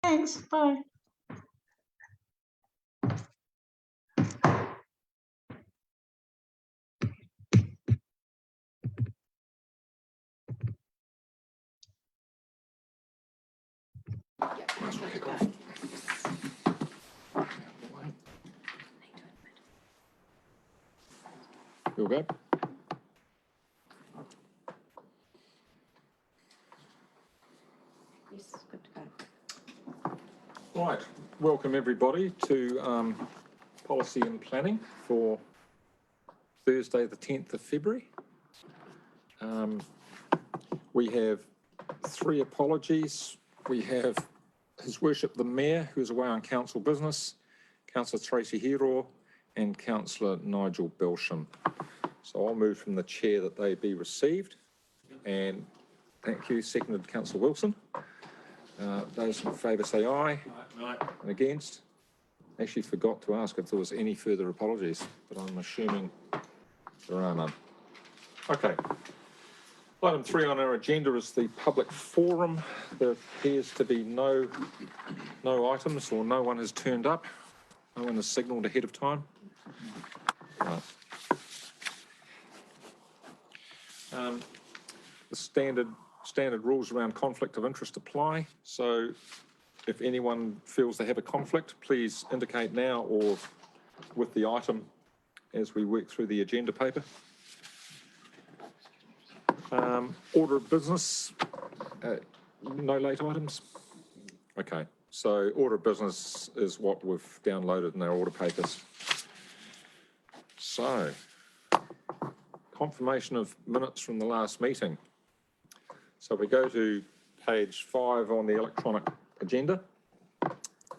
Thanks, bye. You'll go. Yes, good to go. Right, welcome everybody to Policy and Planning for Thursday the 10th of February. We have 3 apologies. We have His Worship the Mayor, who is away on council business, Councillor Tracy Hero and Councillor Nigel Belsham. So I'll move from the chair that they be received. And thank you, seconded Councillor Wilson. Those in favour say aye. Aye. And against? Actually forgot to ask if there was any further apologies, but I'm assuming there are none. Okay. Item 3 on our agenda is the public forum. There appears to be no items, or no one has turned up. No one has signalled ahead of time. Right. The standard rules around conflict of interest apply. So if anyone feels they have a conflict, please indicate now or with the item as we work through the agenda paper. Order of business, no late items. Okay, so order of business is what we've downloaded in our order papers. So, confirmation of minutes from the last meeting. So we go to page 5 on the electronic agenda.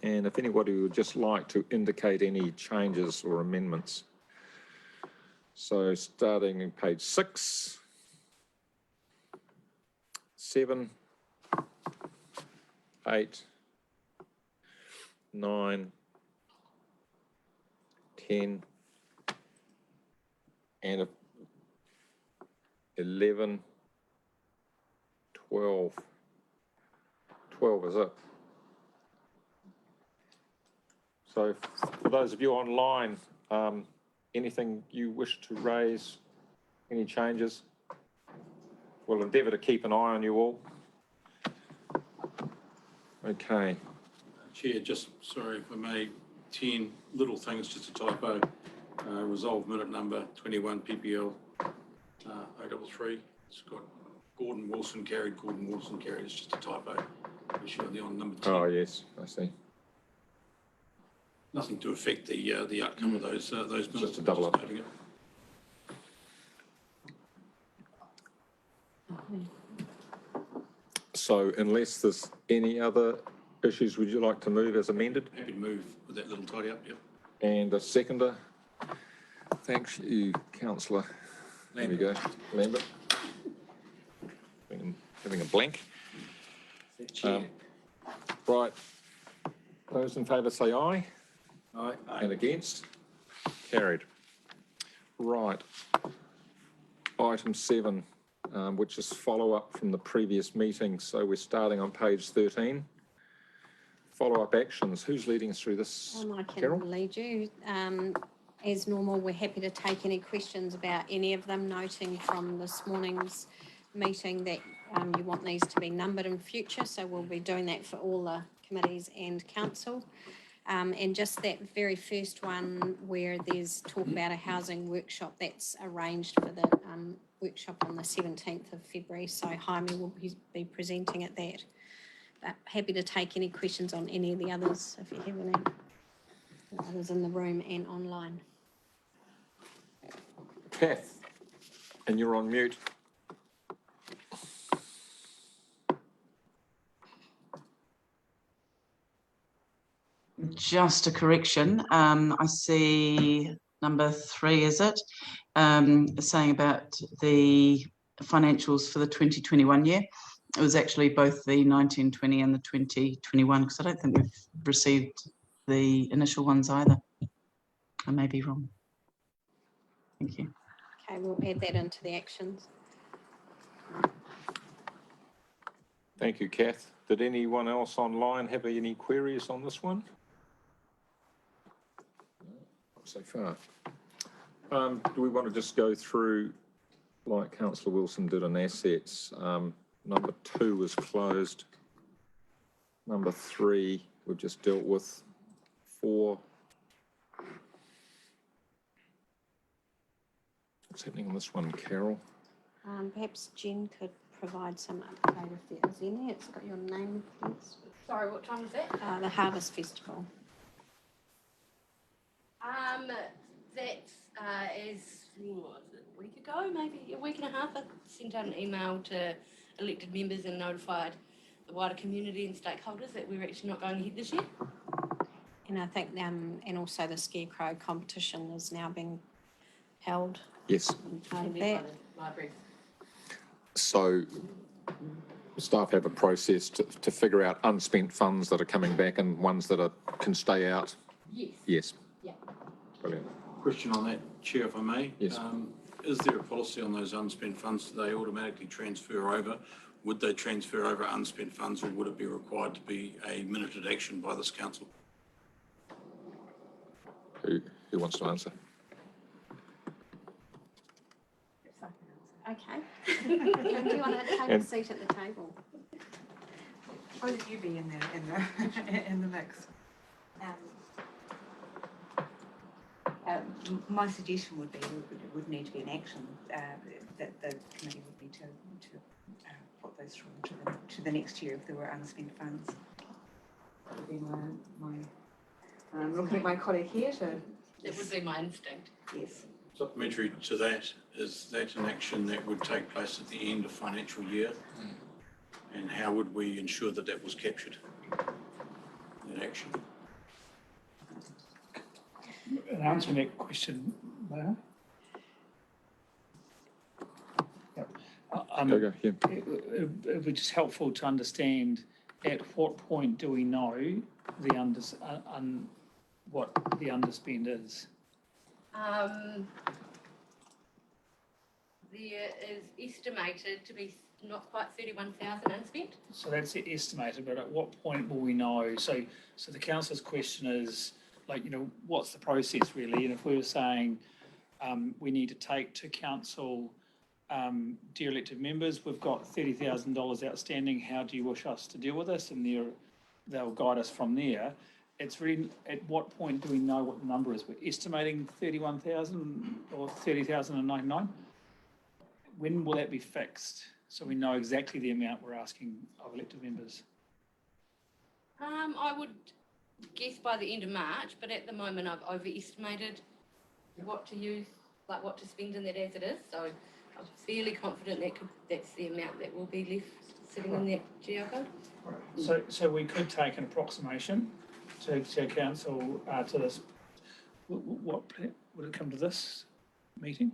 And if anybody would just like to indicate any changes or amendments. So starting in page 6, 7, 8, 9, 10, and 11, 12. 12 is it. So for those of you online, anything you wish to raise, any changes? We'll endeavour to keep an eye on you all. Okay. Chair, just sorry if I may, 10 little things, just a typo. Resolve minute number 21 PPL 033. It's got Gordon Wilson carried. It's just a typo. Issue on number 10. Oh yes, I see. Nothing to affect the outcome of those minutes. Just a double up. So unless there's any other issues, would you like to move as amended? Happy to move with that little tidy up, yep. And a seconder. Thanks you, Councillor. There we go, Lambert. Having a blank. Right. Those in favour say aye. Aye. And against? Carried. Right. Item 7, which is follow-up from the previous meeting. So we're starting on page 13. Follow-up actions. Who's leading us through this? I can Carol? lead you. As normal, we're happy to take any questions about any of them, noting from this morning's meeting that you want these to be numbered in future. So we'll be doing that for all the committees and council. And just that very first one where there's talk about a housing workshop, that's arranged for the workshop on the 17th of February. So Jaime will be presenting at that. But happy to take any questions on any of the others if you have any. The others in the room and online. Kath, and you're on mute. Just a correction. I see number 3, is it? Saying about the financials for the 2021 year. It was actually both the 1920 and the 2021, because I don't think we've received the initial ones either. I may be wrong. Thank you. Okay, we'll add that into the actions. Thank you, Kath. Did anyone else online have any queries on this one? Not so far. Do we want to just go through, like Councillor Wilson did on assets? Number 2 was closed. Number 3 we've just dealt with. 4. What's happening on this one, Carol? Perhaps Jen could provide some update if there is any. It's got your name, please. Sorry, what time was that? The Harvest Festival. That is a week ago, maybe a week and a half. I sent out an email to elected members and notified the wider community and stakeholders that we were actually not going ahead this year. And I think, and also the Scarecrow competition is now being held. Yes. Part of that. Library. So staff have a process to figure out unspent funds that are coming back and ones that can stay out? Yes. Yes. Yeah. Brilliant. Question on that, Chair, if I may. Yes. Is there a policy on those unspent funds? Do they automatically transfer over? Would they transfer over unspent funds, or would it be required to be a minuted action by this council? Who wants to answer? Okay. Do you want to take a seat at the table? Why would you be in the mix? My suggestion would be it would need to be an action that the committee would need to put those through to the next year if there were unspent funds. That would be my I'm looking at my colleague here to. That would be my instinct. Yes. Supplementary to that, is that an action that would take place at the end of financial year? And how would we ensure that that was captured, that action? And answering that question, Mayor? Go, yeah. It would be just helpful to understand at what point do we know what the underspend is? There is estimated to be not quite 31,000 unspent. So that's estimated, but at what point will we know? So the councillor's question is, what's the process really? And if we were saying we need to take to council, dear elected members, we've got $30,000 outstanding, how do you wish us to deal with this? And they'll guide us from there. It's really, at what point do we know what the number is? We're estimating 31,000 or 30,099. When will that be fixed? So we know exactly the amount we're asking of elected members. I would guess by the end of March, but at the moment I've overestimated what to use, what to spend in that as it is. So I'm fairly confident that's the amount that will be left sitting in that GL code. Right. So we could take an approximation to council to this. What would it come to this meeting?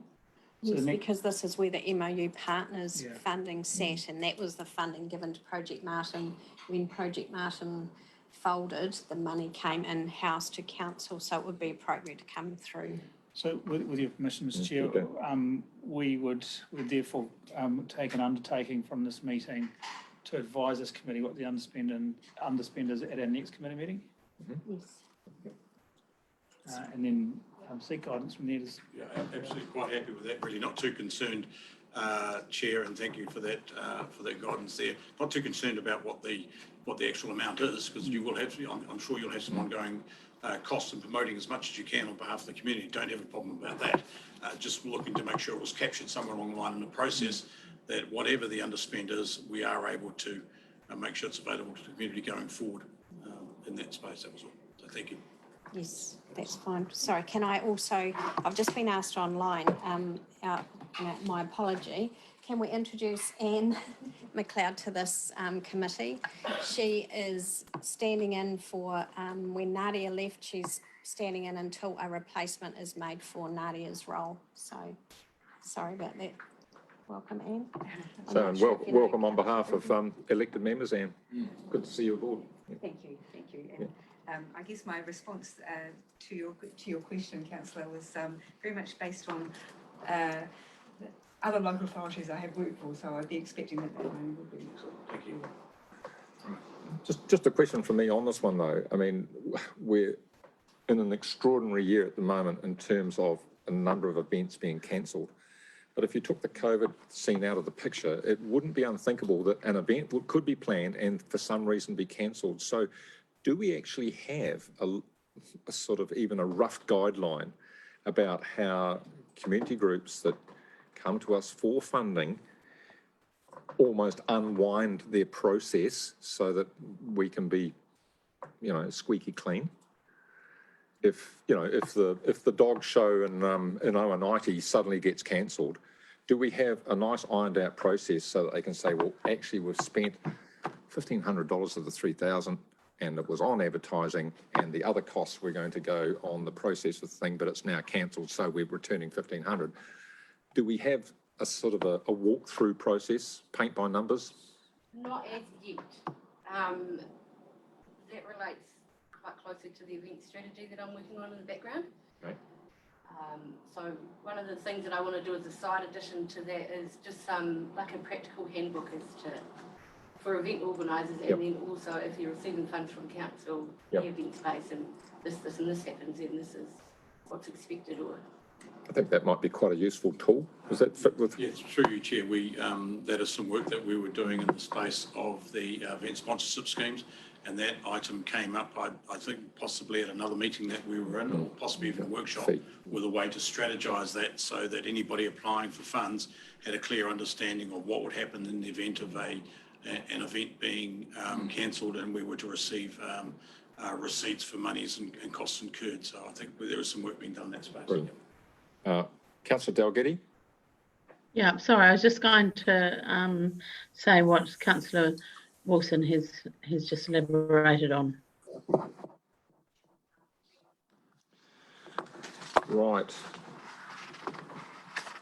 Yes, because this is where the MOU partners Yeah. funding sat, and that was the funding given to Project Marton. When Project Marton folded, the money came in-house to council, so it would be appropriate to come through. So with your permission, Mr. Chair, Okay. we would therefore take an undertaking from this meeting to advise this committee what the underspend is at our next committee meeting. Yes. And then seek guidance from there. Yeah, absolutely quite happy with that, really not too concerned, Chair, and thank you for that guidance there. Not too concerned about what the actual amount is, because you will have, I'm sure you'll have some ongoing costs in promoting as much as you can on behalf of the community. Don't have a problem about that. Just looking to make sure it was captured somewhere along the line in the process, that whatever the underspend is, we are able to make sure it's available to the community going forward in that space. That was all. So thank you. Yes, that's fine. Sorry, can I also, I've just been asked online, my apology, can we introduce Anne McLeod to this committee? She is standing in for, when Nadia left, she's standing in until a replacement is made for Nadia's role. So, sorry about that. Welcome, Anne. So, and welcome on behalf of elected members, Anne. Good to see you aboard. Thank you. And, I guess my response to your question, Councillor, was very much based on other local authorities I have worked for, so I'd be expecting that money would be. Thank you. Just a question from me on this one though. I mean, we're in an extraordinary year at the moment in terms of a number of events being cancelled. But if you took the COVID scene out of the picture, it wouldn't be unthinkable that an event could be planned and for some reason be cancelled. So do we actually have a sort of even a rough guideline about how community groups that come to us for funding almost unwind their process so that we can be, you know, squeaky clean? If the dog show in Oaniiti suddenly gets cancelled, do we have a nice ironed out process so that they can say, well, actually we've spent $1,500 of the $3,000 and it was on advertising and the other costs were going to go on the process of the thing, but it's now cancelled, so we're returning $1,500. Do we have a sort of a walk-through process, paint by numbers? Not as yet. That relates quite closely to the event strategy that I'm working on in the background. Okay. So one of the things that I want to do as a side addition to that is just like a practical handbook as to for event organisers, and then also if you're receiving funds from council, the event space, and this and this happens, and this is what's expected. Or I think that might be quite a useful tool. Does that fit with? Yes, through you, Chair. That is some work that we were doing in the space of the event sponsorship schemes, and that item came up, I think, possibly at another meeting that we were in, or possibly even a workshop, with a way to strategise that so that anybody applying for funds had a clear understanding of what would happen in the event of an event being cancelled, and we were to receive receipts for monies and costs incurred. So I think there is some work being done in that space. Councillor Dalgety? Yeah, sorry, I was just going to say what Councillor Wilson has just elaborated on. Right.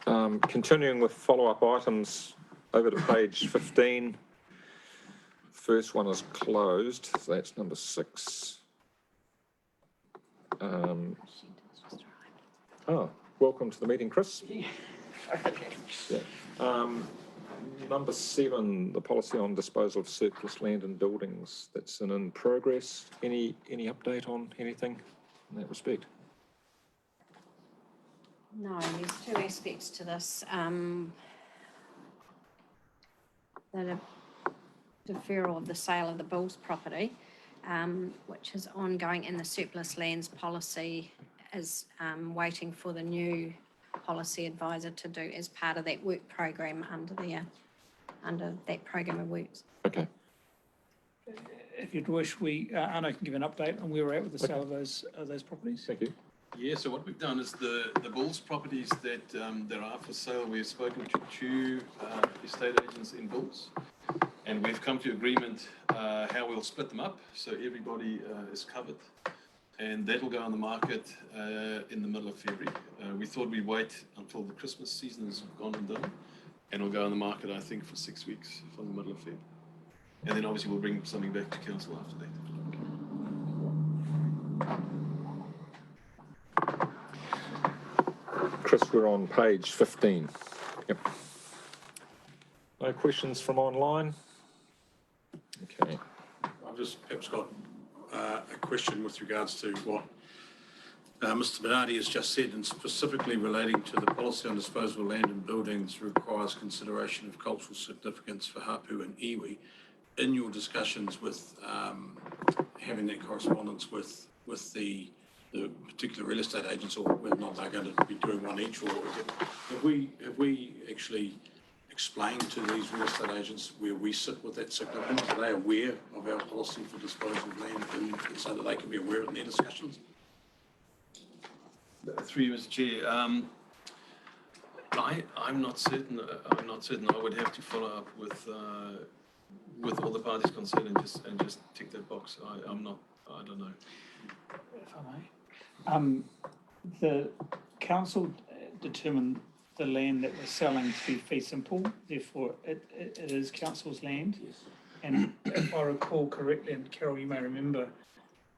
Continuing with follow-up items over to page 15. First one is closed, so that's number 6. Welcome to the meeting, Chris. Yeah. Number 7, the policy on disposal of surplus land and buildings. That's in progress. Any update on anything in that respect? No, there's 2 aspects to this. The deferral of the sale of the Bulls property, which is ongoing, and the surplus lands policy is waiting for the new policy advisor to do as part of that work program under that program of works. Okay. If you'd wish, Arno can give an update on where we're at with the sale of those properties. Thank you. Yeah, so what we've done is the Bulls properties that are for sale, we've spoken to 2 estate agents in Bulls, and we've come to agreement how we'll split them up so everybody is covered, and that'll go on the market in the middle of February. We thought we'd wait until the Christmas season has gone and done, and it'll go on the market, I think, for 6 weeks from the middle of February. And then obviously we'll bring something back to council after that. Chris, we're on page 15. Yep. No questions from online? Okay. I've just perhaps got a question with regards to what Mr. Bernardi has just said, and specifically relating to the policy on disposal of land and buildings requires consideration of cultural significance for Hapu and iwi. In your discussions with having that correspondence with the particular real estate agents, or whether or not they're going to be doing one each, or have we actually explained to these real estate agents where we sit with that significance? Are they aware of our policy for disposal of land, and so that they can be aware of in their discussions? Through you, Mr. Chair. I'm not certain. I would have to follow up with all the parties concerned and just tick that box. I don't know. If I may. The council determined the land that we're selling to be fee simple, therefore it is council's land. Yes. And if I recall correctly, and Carol, you may remember,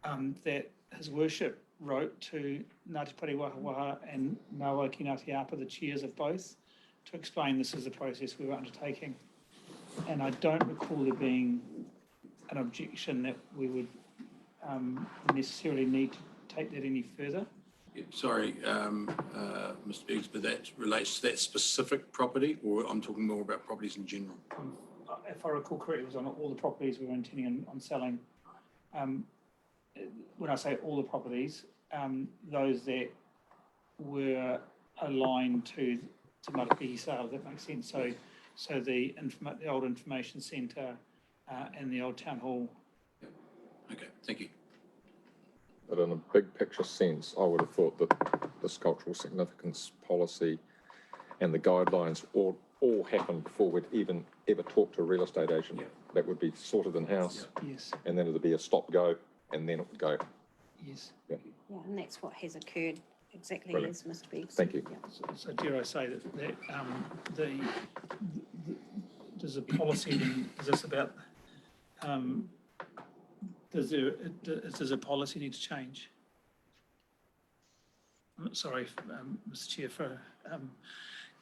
that His Worship wrote to Ngāti Pari Wahawaha and Ngāwai ki Ngāti Apa, the chairs of both, to explain this is the process we were undertaking. And I don't recall there being an objection that we would necessarily need to take that any further. Yeah, sorry, Mr. Biggs, but that relates to that specific property, or I'm talking more about properties in general? If I recall correctly, it was on all the properties we were intending on selling. When I say all the properties, those that were aligned to Marton sale, if that makes sense. So the old information centre and the old town hall. Okay, thank you. But in a big picture sense, I would have thought that this cultural significance policy and the guidelines all happen before we'd even ever talk to a real estate agent. Yeah. That would be sorted in-house. Yeah. Yes. And then it'd be a stop-go, and then it would go. Yes. Yeah. Yeah, and that's what has occurred exactly Brilliant. as Mr. Biggs. Thank you. Yeah. So dare I say that there's a policy then, is this about, does a policy need to change? I'm sorry, Mr. Chair, for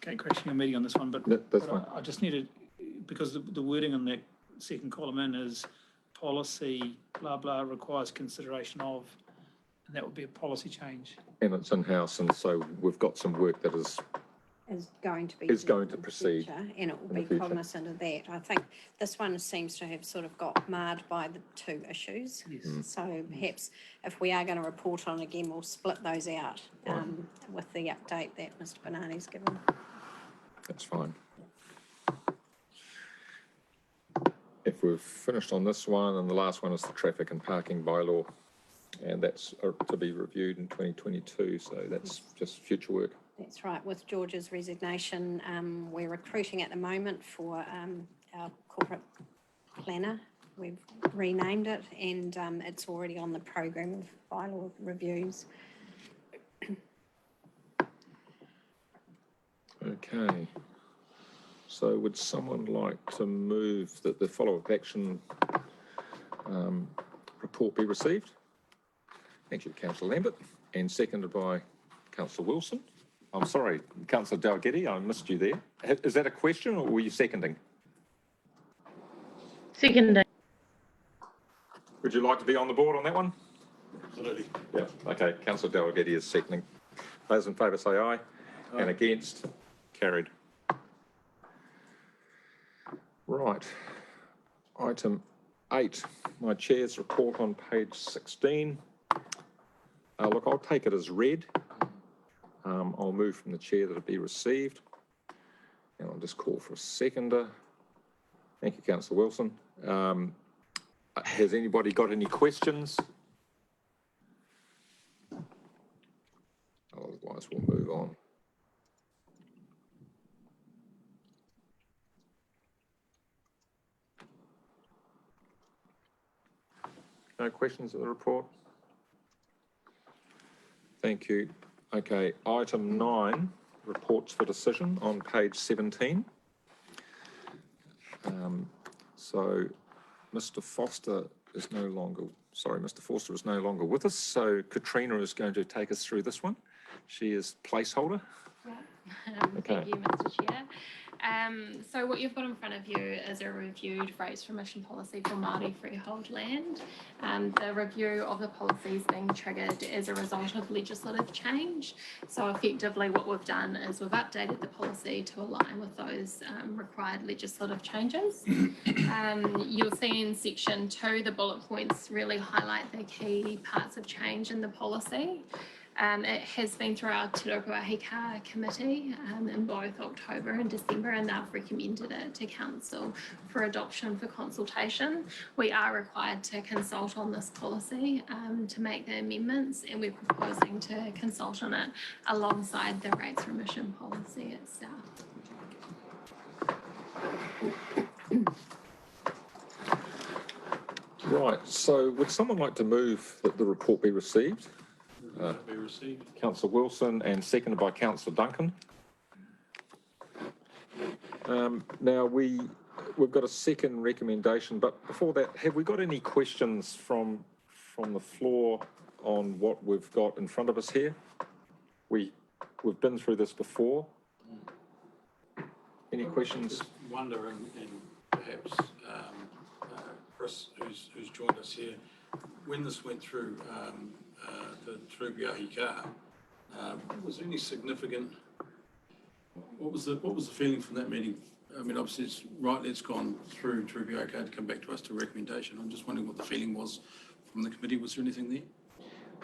crashing a meeting on this one, but, No, that's fine. I just needed, because the wording on that second column in is policy, blah, blah, requires consideration of, and that would be a policy change. And it's in-house, and so we've got some work that is Going to be Is done going to in the proceed future, and it will in the be future. cognizant of that. I think this one seems to have sort of got marred by the two issues. Yes. So perhaps if we are going to report on again, we'll split those out with the update that Mr. Banani's given. That's fine. If we've finished on this one, and the last one is the traffic and parking bylaw, and that's to be reviewed in 2022, so that's just future work. That's right. With George's resignation, we're recruiting at the moment for our corporate planner. We've renamed it, and it's already on the program of bylaw reviews. Okay. So would someone like to move that the follow-up action report be received? Thank you, Councillor Lambert, and seconded by Councillor Wilson. I'm sorry, Councillor Dalgety, I missed you there. Is that a question, or were you seconding? Seconding. Would you like to be on the board on that one? Absolutely. Yeah. Okay, Councillor Dalgety is seconding. Those in favour say aye, and against, carried. Right. Item 8, my chair's report on page 16. Look, I'll take it as read. I'll move from the chair that it be received. And I'll just call for a seconder. Thank you, Councillor Wilson. Has anybody got any questions? Otherwise, we'll move on. No questions of the report? Thank you. Okay, item 9, reports for decision on page 17. So Mr. Forster is no longer with us, so Katrina is going to take us through this one. She is placeholder. Okay. Thank you, Mr. Chair. So what you've got in front of you is a reviewed rates remission policy for Māori freehold land. The review of the policy is being triggered as a result of legislative change. So effectively what we've done is we've updated the policy to align with those required legislative changes. You'll see in section 2, the bullet points really highlight the key parts of change in the policy. It has been through our Te Raukawa Hika committee in both October and December, and they've recommended it to Council for adoption for consultation. We are required to consult on this policy to make the amendments, and we're proposing to consult on it alongside the rates remission policy itself. Right, so would someone like to move that the report be received? Be received. Councillor Wilson, and seconded by Councillor Duncan. Now we've got a second recommendation, but before that, have we got any questions from the floor on what we've got in front of us here? We've been through this before. Any questions? I just wonder, and perhaps Chris, who's joined us here. When this went through the Trubiahi car, was there any significant? What was the feeling from that meeting? I mean, obviously, it's gone through Trubiahi car to come back to us to recommendation. I'm just wondering what the feeling was from the committee. Was there anything there?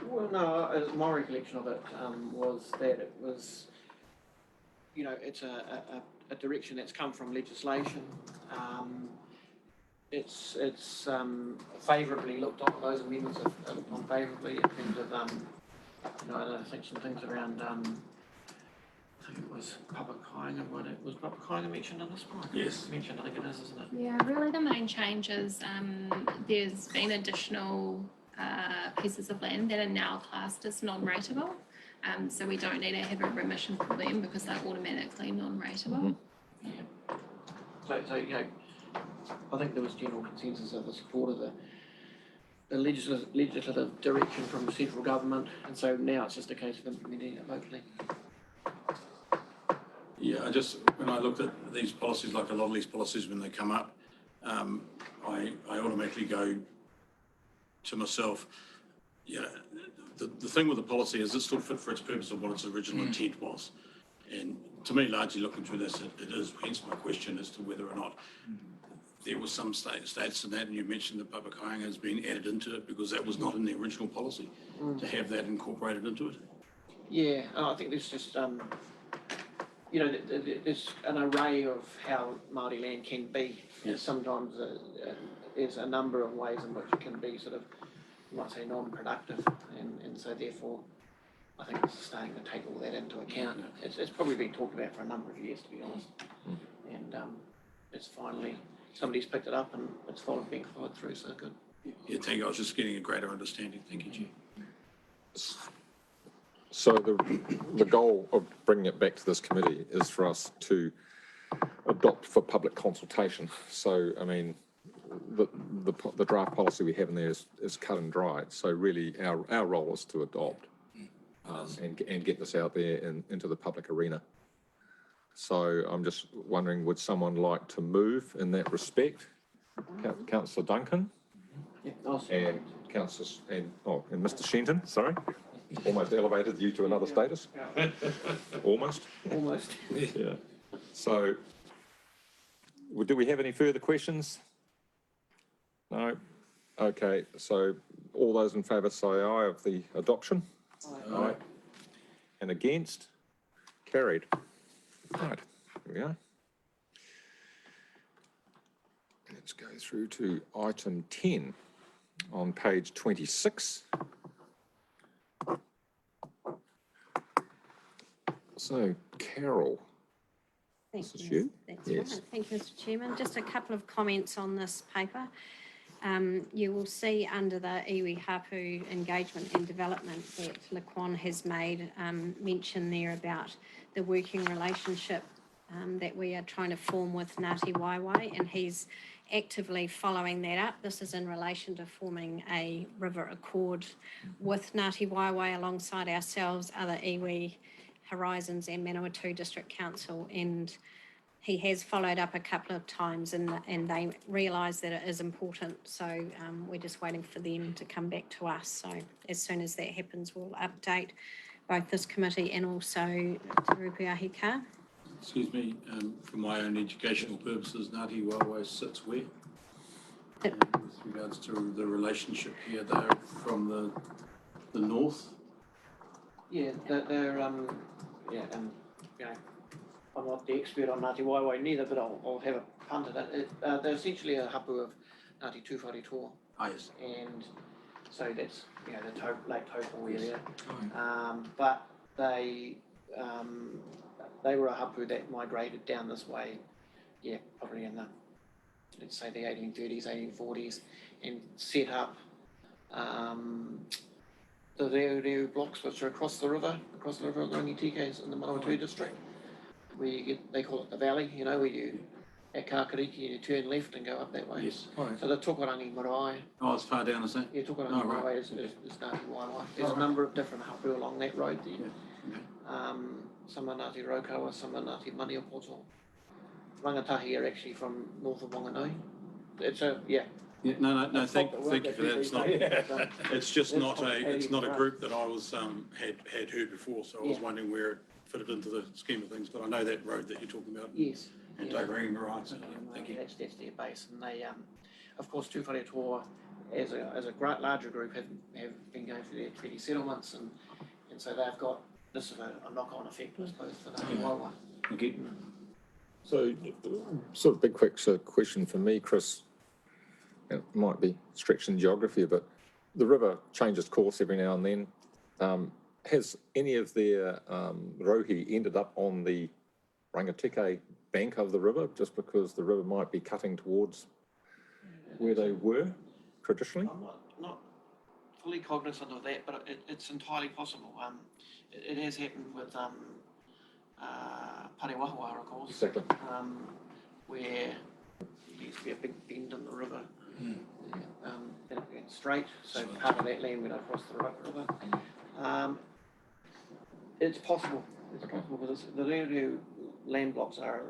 Well, no, my recollection of it was that it was, you know, it's a direction that's come from legislation. It's favourably looked on, those amendments are looked on favourably in terms of, you know, I think some things around, I think it was public hiring and what it was public hiring mentioned in this one? Yes. Mentioned, I think it is, isn't it? Yeah, really the main change is there's been additional pieces of land that are now classed as non-rateable. So we don't need to have a remission for them because they're automatically non-rateable. Yeah. So you know, I think there was general consensus of the support of the legislative direction from the central government, and so now it's just a case of implementing it locally. Yeah, when I looked at these policies, like a lot of these policies, when they come up, I automatically go to myself, you know, the thing with the policy is it's still fit for its purpose of what its original intent was. And to me, largely looking through this, it is, hence my question as to whether or not there was some states in that, and you mentioned that public hiring has been added into it because that was not in the original policy, to have that incorporated into it. Yeah, I think there's just, you know, there's an array of how Māori land can be. Yes. Sometimes there's a number of ways in which it can be sort of, you might say, non-productive, and so therefore I think it's starting to take all that into account. It's probably been talked about for a number of years, to be honest, and it's finally, somebody's picked it up and it's being followed through, so good. Yeah, thank you. I was just getting a greater understanding. Thank you, G. So the goal of bringing it back to this committee is for us to adopt for public consultation. So, I mean, the draft policy we have in there is cut and dried. So really our role is to adopt and get this out there into the public arena. So I'm just wondering, would someone like to move in that respect? Councillor Duncan? Yeah, awesome. And and Mr. Shenton, sorry. Almost elevated you to another status. Almost. Almost. Yeah. So, do we have any further questions? No? Okay, so all those in favour say aye of the adoption? Aye. And against? Carried. Right, here we are. Let's go through to item 10 on page 26. So, Carol, this is you? That's Yes. right. Thank you, Mr. Chairman. Just a couple of comments on this paper. You will see under the iwi hapu engagement and development that Laquan has made mention there about the working relationship that we are trying to form with Ngāti Waewae, and he's actively following that up. This is in relation to forming a river accord with Ngāti Waewae alongside ourselves, other iwi, Horizons and Manawatu District Council, and he has followed up a couple of times and they realise that it is important, so we're just waiting for them to come back to us. So as soon as that happens, we'll update both this committee and also Te Rupuahi Ka. Excuse me, for my own educational purposes, Ngāti Waewae sits where? With regards to the relationship here, they're from the north? Yeah, they're yeah, and you know, I'm not the expert on Ngāti Waewae neither, but I'll have a punt at it. They're essentially a hapu of Ngāti Tūwharetoa. Ah, yes. And so that's, you know, the Lake Taupo area. But they were a hapu that migrated down this way, yeah, probably in the, let's say the 1830s, 1840s, and set up the Reu blocks, which are across the river at Rangitike's in the Manawatu district, where you get, they call it the valley, you know, where you, at Kākariki, you turn left and go up that way. Yes. So the Tokarangi Marae. Oh, it's far down, is that? Yeah, Tokarangi Marae is Ngāti Waewae. There's a number of different hapu along that road there. Yeah. Some are Ngāti Raukawa, some are Ngāti Maniapoto. Rangatahi are actually from north of Wanganui. It's a, yeah, Yeah, no, That's thank not the you work for that. It's not, that it's just That's not complicated it's not a for us. group that I was, had heard before, so I was Yeah. wondering where it fitted into the scheme of things, but I know that road that you're talking about. Yes. And Yeah. Doverang, right, so thank you. That's their base, and they, of course, Tū Whare Toa, as a larger group, have been going through their treaty settlements, and so they've got, this is a knock-on effect, I suppose, for the Waiwa. Thank you. So, sort of big quick question for me, Chris. It might be stretching geography, but the river changes course every now and then. Has any of their rohi ended up on the Rangatike bank of the river just because the river might be cutting towards where they were traditionally? I'm not fully cognizant of that, but it's entirely possible. It has happened with Parewahuara, of course. Exactly. Where there used to be a big bend in the river. And it went straight, so part of that land went across the river. It's possible. It's possible because the land blocks are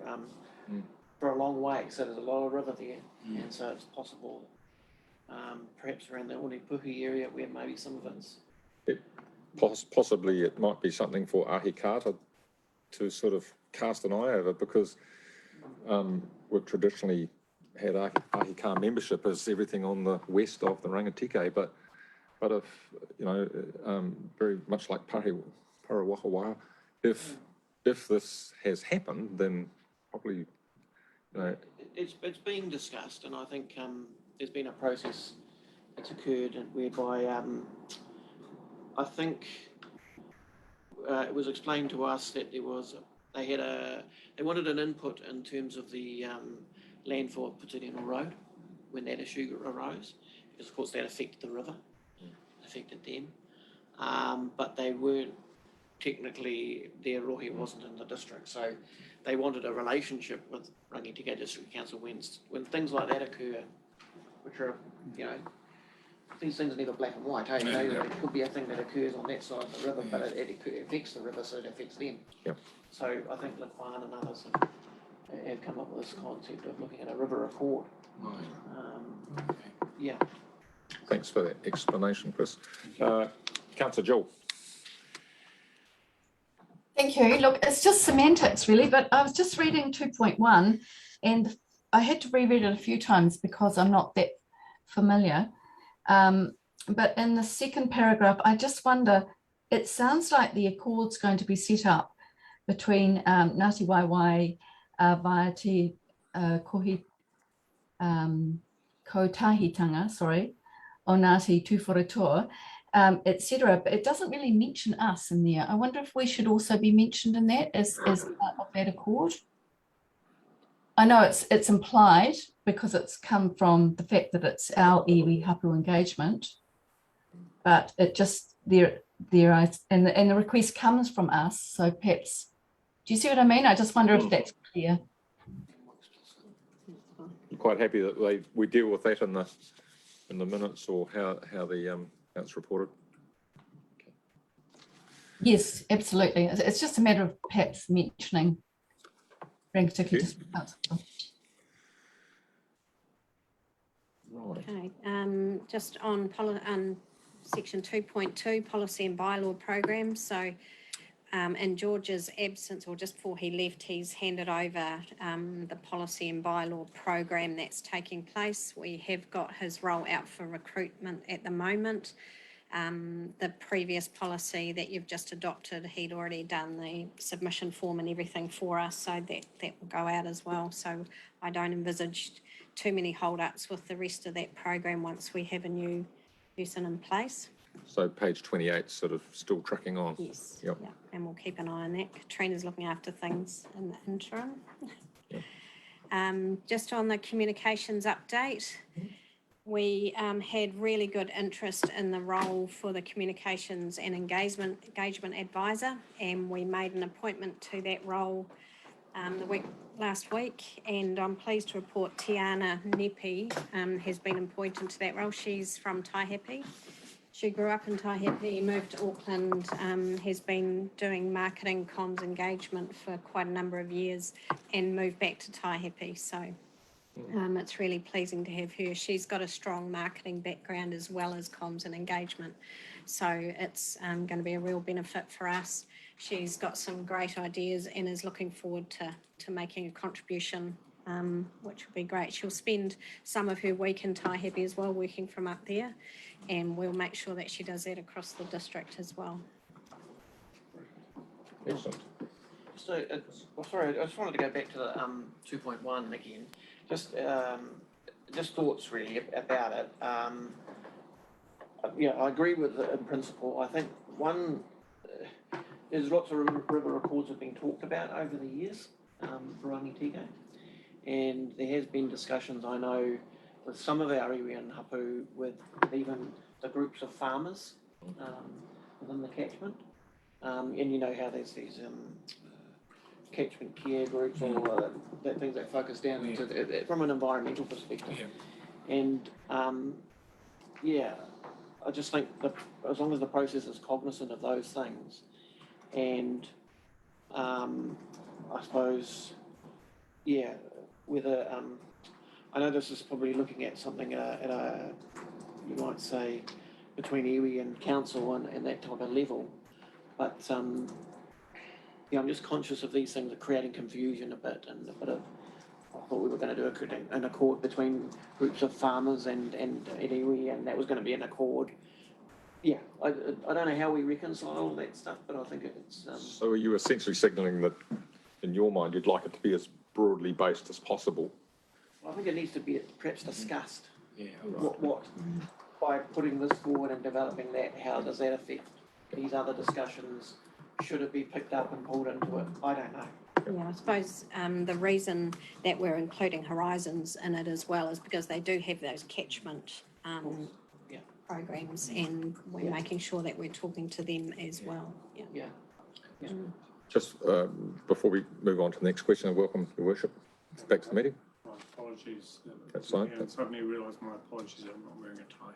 for a long way, so there's a lot of river there, and so it's possible. Perhaps around the Onipuhi area where maybe some of it's. Possibly it might be something for Ahikata to sort of cast an eye over, because we've traditionally had Ahika membership as everything on the west of the Rangatike, but if, you know, very much like Parewahuara, if this has happened, then probably, you know. It's being discussed, and I think there's been a process that's occurred whereby I think it was explained to us that they wanted an input in terms of the land for Putirino Road when that issue arose, because of course that affected the river, affected them, but they weren't technically, their rohi wasn't in the district, so they wanted a relationship with Rangitikei District Council when things like that occur, which are, you know, these things are never black and white, hey? It could be a thing that occurs on that side of the river, but it affects the river, so it affects them. Yep. So I think Laquan and others have come up with this concept of looking at a river accord. Yeah. Thanks for that explanation, Chris. Councillor Jill. Thank you. Look, it's just semantics really, but I was just reading 2.1 and I had to reread it a few times because I'm not that familiar. But in the second paragraph, I just wonder, it sounds like the accord's going to be set up between Ngāti Waewae, Vaiti Kohi Kotahitanga, sorry, o Ngāti Tūwharetoa, etc. But it doesn't really mention us in there. I wonder if we should also be mentioned in that as part of that accord. I know it's implied because it's come from the fact that it's our iwi hapu engagement, but it just and the request comes from us. So perhaps, do you see what I mean? I just wonder if that's clear. I'm quite happy that we deal with that in the minutes, or how it's reported. Okay. Yes, absolutely. It's just a matter of perhaps mentioning Rangitikei District Council. Right. Okay, just on section 2.2, policy and bylaw program. So in George's absence, or just before he left, he's handed over the policy and bylaw program that's taking place. We have got his role out for recruitment at the moment. The previous policy that you've just adopted, he'd already done the submission form and everything for us, so that will go out as well. So I don't envisage too many hold-ups with the rest of that program once we have a new person in place. So page 28 sort of still tracking on. Yes. Yep. Yeah, and we'll keep an eye on that. Katrina's looking after things in the interim. Yep. Just on the communications update, we had really good interest in the role for the communications and engagement advisor, and we made an appointment to that role last week, and I'm pleased to report Tiana Nepi has been appointed to that role. She's from Taihape. She grew up in Taihape, moved to Auckland, has been doing marketing, comms engagement for quite a number of years, and moved back to Taihape. So It's really pleasing to have her. She's got a strong marketing background as well as comms and engagement. So it's going to be a real benefit for us. She's got some great ideas and is looking forward to making a contribution, which will be great. She'll spend some of her week in Taihape as well, working from up there, and we'll make sure that she does that across the district as well. Excellent. So, sorry, I just wanted to go back to the 2.1 again. Just thoughts really about it. Yeah, I agree with it in principle. I think there's lots of river records have been talked about over the years for Rangitiko, and there has been discussions, I know, with some of our iwi and hapu, with even the groups of farmers within the catchment, and you know how there's these catchment care groups or things that focus down into from an environmental perspective. Yeah. And yeah, I just think that as long as the process is cognizant of those things, and I suppose, yeah, whether I know this is probably looking at something at a you might say between iwi and council and that type of level, but yeah, I'm just conscious of these things are creating confusion a bit, and a bit of, I thought we were going to do an accord between groups of farmers and iwi, and that was going to be an accord. Yeah, I don't know how we reconcile all that stuff, but I think it's... So are you essentially signalling that, in your mind, you'd like it to be as broadly based as possible? I think it needs to be perhaps discussed. Yeah, right. What by putting this forward and developing that, how does that affect these other discussions? Should it be picked up and pulled into it? I don't know. Yeah, I suppose the reason that we're including Horizons in it as well is because they do have those catchment programs, and we're making sure that we're talking to them as well. Yeah. Just before we move on to the next question, I welcome Your Worship back to the meeting. My apologies. That's fine. I suddenly realised my apologies, I'm not wearing a tie.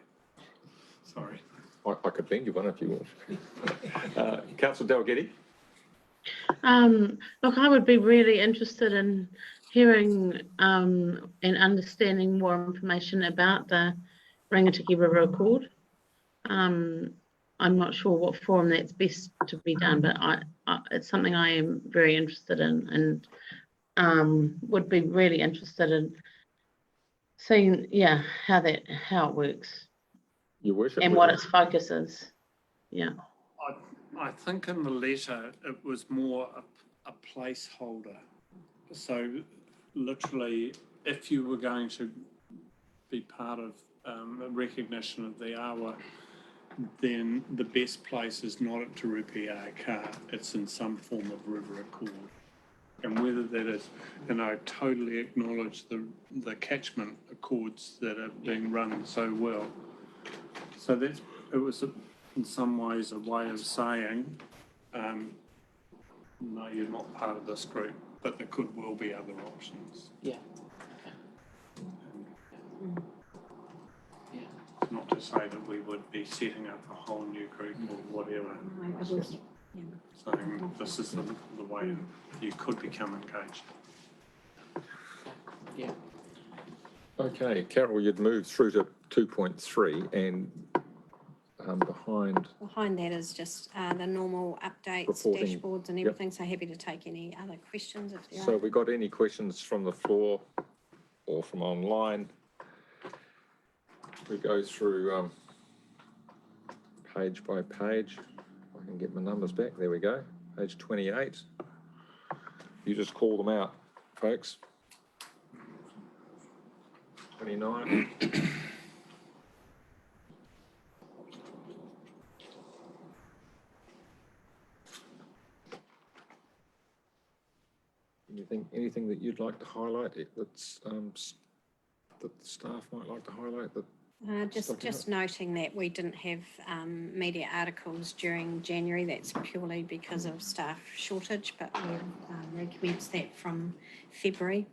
Sorry. I could lend you one if you want. Councillor Dalgety. Look, I would be really interested in hearing and understanding more information about the Rangitikei River Accord. I'm not sure what forum that's best to be done, but it's something I am very interested in, and would be really interested in seeing, how it works. Your Worship. And what its focus is. Yeah. I think in the letter it was more a placeholder. So literally, if you were going to be part of a recognition of the awa, then the best place is not at Te Rupi Aka, it's in some form of river accord. And whether that is, totally acknowledge the catchment accords that are being run so well. So it was in some ways a way of saying, no, you're not part of this group, but there could well be other options. Yeah. Not to say that we would be setting up a whole new group or whatever. Saying this is the way you could become engaged. Yeah. Okay, Carol, you'd moved through to 2.3 and behind that is just the normal updates, reporting, dashboards and everything. So happy to take any other questions if there are. So have we got any questions from the floor or from online? We go through page by page. I can get my numbers back. There we go. Page 28. You just call them out, folks. 29. Anything that you'd like to highlight that's that the staff might like to highlight? Just noting that we didn't have media articles during January. That's purely because of staff shortage, but we'll recommence that from February.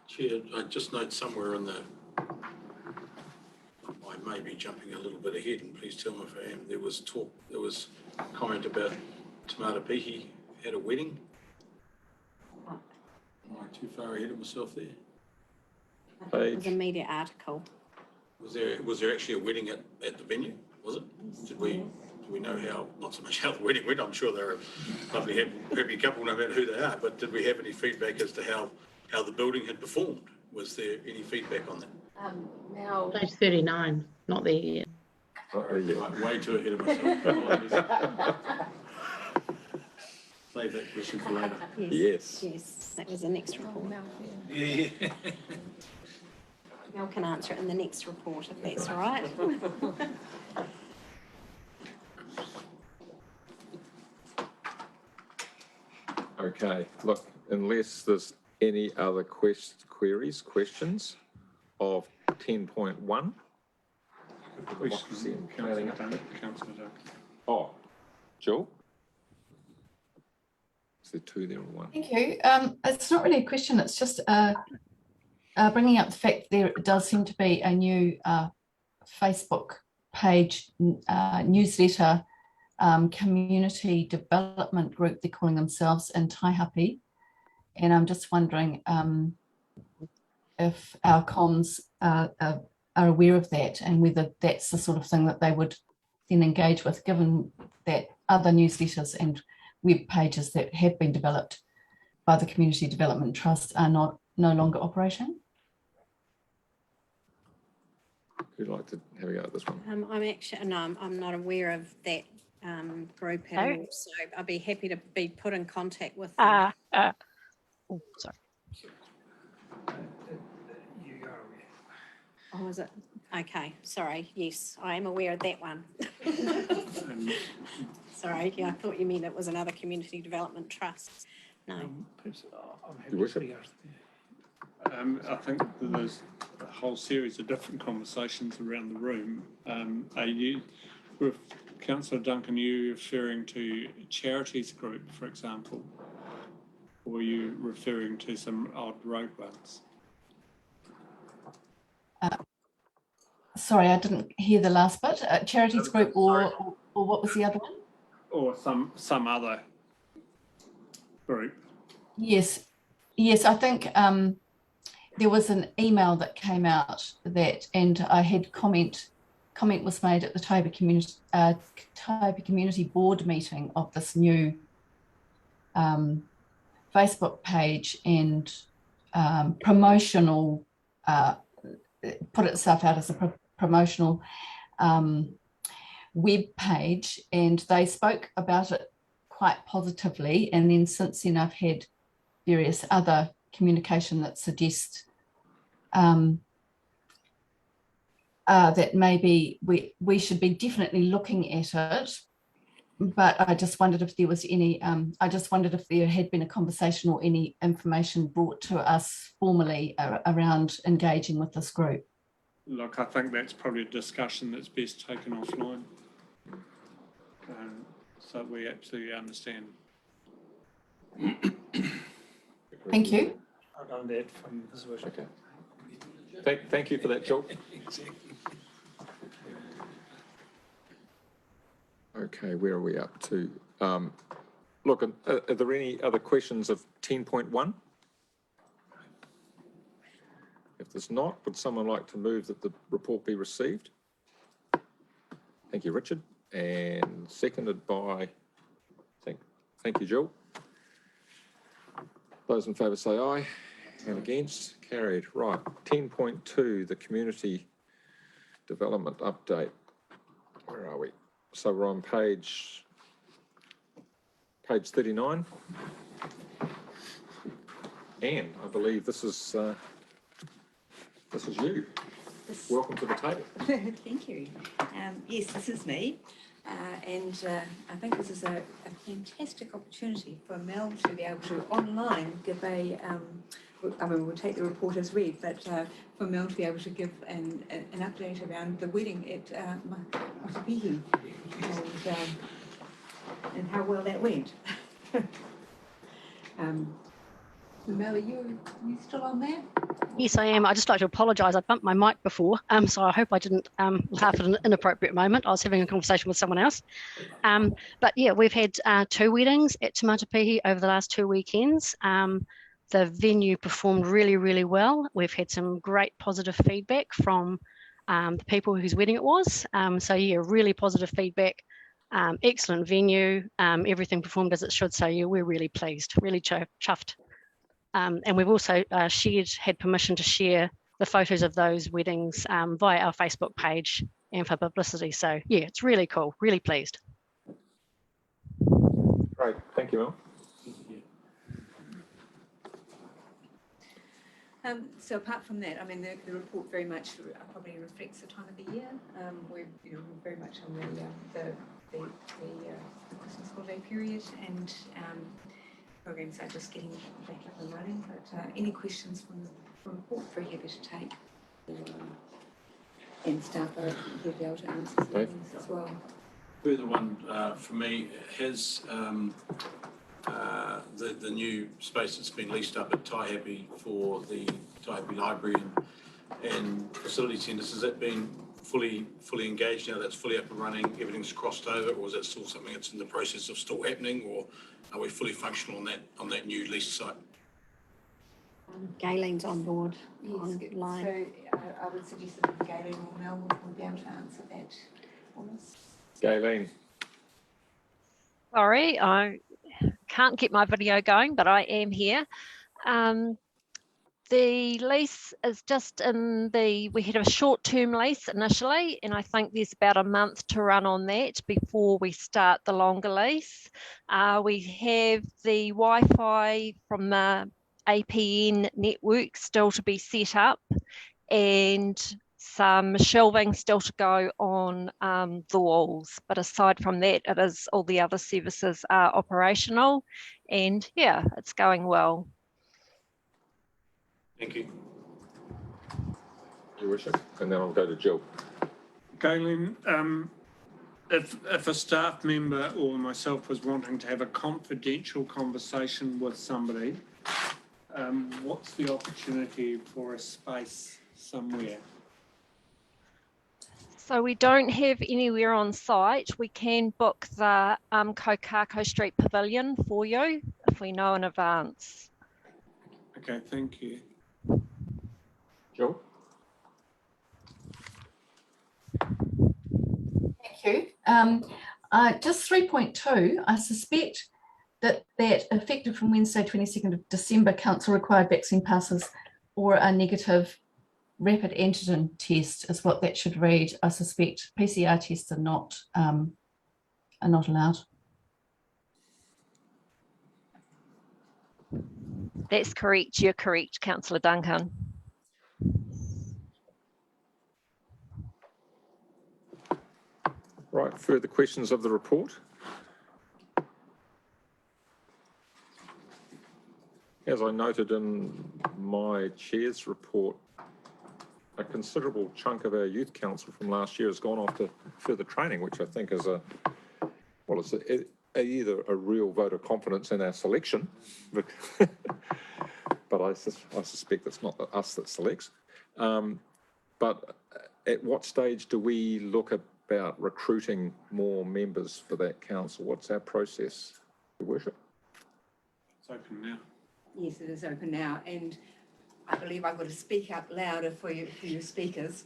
Chair, I just note somewhere in the, I may be jumping a little bit ahead, and please tell me if I am, there was comment about Tamata Pihi had a wedding. Am I too far ahead of myself there? It was a media article. Was there actually a wedding at the venue? Was it? Do we know how, not so much how the wedding went, I'm sure they're a lovely happy couple no matter who they are, but did we have any feedback as to how the building had performed? Was there any feedback on that? Now, Page 39, not there yet. Right, way too ahead of myself. Save that question for later. Yes. Yes, that was the next report. Yeah. Mel can answer it in the next report if that's all right. Okay, look, unless there's any other questions of 10.1. Councillor Duncan. Oh, Jill? Is there two there or one? Thank you. It's not really a question, it's just bringing up the fact there does seem to be a new Facebook page newsletter community development group, they're calling themselves, in Taihape. And I'm just wondering if our comms are aware of that and whether that's the sort of thing that they would then engage with, given that other newsletters and web pages that have been developed by the Community Development Trust are no longer operating. Who'd like to have a go at this one? I'm not aware of that group at all, so I'll be happy to be put in contact with them. Oh, sorry. You go. Oh, is it? Okay, sorry. Yes, I am aware of that one. Sorry, yeah, I thought you meant it was another community development trust. No. I'm happy Your worship. to I think there's a whole series of different conversations around the room. Are you, with Councillor Duncan, are you referring to charities group, for example? Or are you referring to some odd road ones? Sorry, I didn't hear the last bit. Charities group or what was the other one? Or some other group? Yes, I think there was an email that came out that, and I had comment was made at the Taihape Community Board meeting of this new Facebook page and promotional, put itself out as a promotional web page, and they spoke about it quite positively. And then since then I've had various other communication that suggest that maybe we should be definitely looking at it. But I just wondered if there was any, I just wondered if there had been a conversation or any information brought to us formally around engaging with this group. Look, I think that's probably a discussion that's best taken offline. So we absolutely understand. Thank you. I've done that from his worship. Okay. Thank you for that, Jill. Okay, where are we up to? Look, are there any other questions of 10.1? If there's not, would someone like to move that the report be received? Thank you, Richard. And seconded by, thank you, Jill. Those in favour say aye. And against, carried. Right, 10.2, the community development update. Where are we? So we're on page 39. Anne, I believe this is you. Welcome to the table. Thank you. Yes, this is me. And I think this is a fantastic opportunity for Mel to be able to online give a, I mean, we'll take the report as read, but for Mel to be able to give an update around the wedding at Matapihi and how well that went. Mel, are you still on there? Yes, I am. I just like to apologise. I bumped my mic before, so I hope I didn't laugh at an inappropriate moment. I was having a conversation with someone else. But yeah, we've had 2 weddings at Te Matapihi over the last 2 weekends. the venue performed really, really well. We've had some great positive feedback from the people whose wedding it was. So yeah, really positive feedback. Excellent venue. Everything performed as it should. So yeah, we're really pleased, really chuffed. And we've also had permission to share the photos of those weddings via our Facebook page and for publicity. So yeah, it's really cool, really pleased. Great, thank you, Mel. So apart from that, I mean, the report very much probably reflects the time of the year. We're very much on the Christmas holiday period, and programs are just getting back up and running. But any questions from the report, very happy to take. And staff are here to be able to answer some things as well. Further one for me, has the new space that's been leased up at Taihape for the Taihape Library and Facility Centres, has that been fully engaged now? That's fully up and running, everything's crossed over, or is that still something that's in the process of still happening, or are we fully functional on that new leased site? Gayleen's on board online. So I would suggest that Gayleen or Mel will be able to answer that for us. Gayleen. Sorry, I can't get my video going, but I am here. The lease is just we had a short-term lease initially, and I think there's about a month to run on that before we start the longer lease. We have the Wi-Fi from the APN network still to be set up, and some shelving still to go on the walls. But aside from that, it is all the other services are operational, and yeah, it's going well. Thank you. Your worship, and then I'll go to Jill. Galen, if a staff member or myself was wanting to have a confidential conversation with somebody, what's the opportunity for a space somewhere? So we don't have anywhere on site. We can book the Kokako Street Pavilion for you if we know in advance. Okay, thank you. Jill? Thank you. Just 3.2, I suspect that effective from Wednesday, 22nd of December, council required vaccine passes or a negative rapid antigen test is what that should read. I suspect PCR tests are not allowed. That's correct. You're correct, Councillor Duncan. Right, further questions of the report? As I noted in my chair's report, a considerable chunk of our youth council from last year has gone off to further training, which I think is either a real vote of confidence in our selection, but I suspect it's not us that selects. But at what stage do we look about recruiting more members for that council? What's our process, Your Worship? It's open now. Yes, it is open now, and I believe I've got to speak out louder for your speakers.